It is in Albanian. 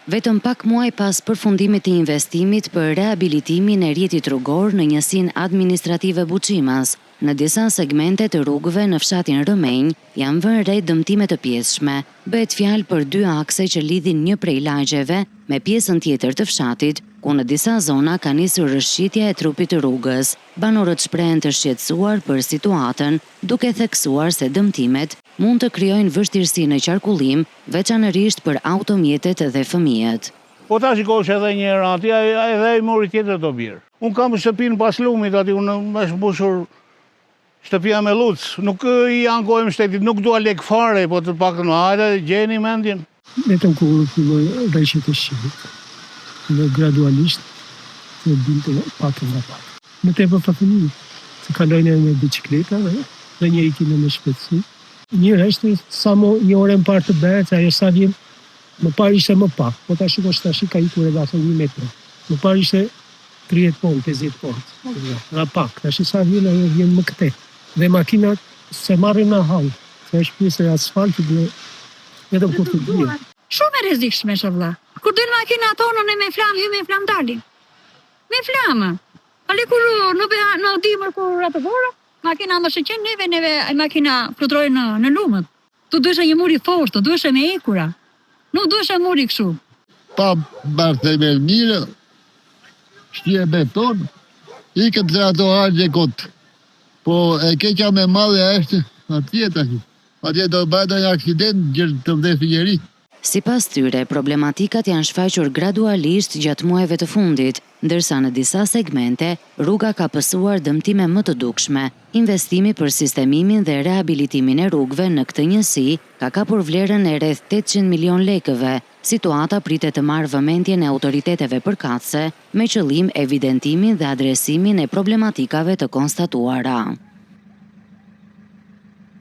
Vetëm pak muaj pas përfundimit të investimit për rehabilitimin e rrjetit rrugor në njësinë administrative Buçimas, në disa segmente të rrugëve në fshatin Rëmenj janë vënë re dëmtime të pjesshme. Bëhet fjalë për 2 akse që lidhin një prej lagjeve me pjesën tjetër të fshatit, ku në disa zona ka nisur rrëshqitja e trupit të rrugës. Banorët shprehen të shqetësuar për situatën, duke theksuar se dëmtimet mund të krijojnë vështirësi në qarkullim, veçanërisht për automjetet dhe fëmijët. Po ta shikosh edhe një herë aty, edhe ai mori tjetër do birë. Unë kam shtëpinë pas lumit aty, unë është mbushur shtëpia me luc. Nuk i ankojmë shtetit, nuk dua lek fare, po të paktën hajde gjeni mendjen. Vetëm kur filloi rreshtet e shqipit, dhe gradualisht të binte pak nga pak. Më tepër për fëmijë, se kalojnë me bicikleta dhe njëri kinë me shpejtësi. Një reshtë, një orë më parë të bëhet, ajo sa vjen, më parë ishte më pak, po ta shikosh tash ka ikur edhe ato 1 metër. Më parë ishte 30 ponë, 50 ponë. Nga pak, tash sa vjen ajo vjen më këtej. Dhe makinat se marrin në hall, se është pjesë e asfaltit dhe vetëm kur të vjen. Shumë e rrezikshme vëlla. Kur del makina tonë me flamë, hyj me flamë dalin. Me flamë. Ale kur në dimër kur atë vora, makina më shëqen neve makina fluturojnë në lumët. Tu duhet një muri fort, tu duhet me ekura. Nuk duhet muri kështu. Pa barthemel mirë, shtje beton, i këtë ato hargje kotë. Po e keqa me madhe është atje do bëjtë një aksident gjërë të vdesë njeri. Sipas tyre, problematikat janë shfaqur gradualisht gjatë muajve të fundit, ndërsa në disa segmente rruga ka pësuar dëmtime më të dukshme. Investimi për sistemimin dhe rehabilitimin e rrugëve në këtë njësi ka kapur vlerën e rreth 800 milion lekëve. Situata pritet të marrë vëmendjen e autoriteteve përkatëse me qëllim evidentimin dhe adresimin e problematikave të konstatuara.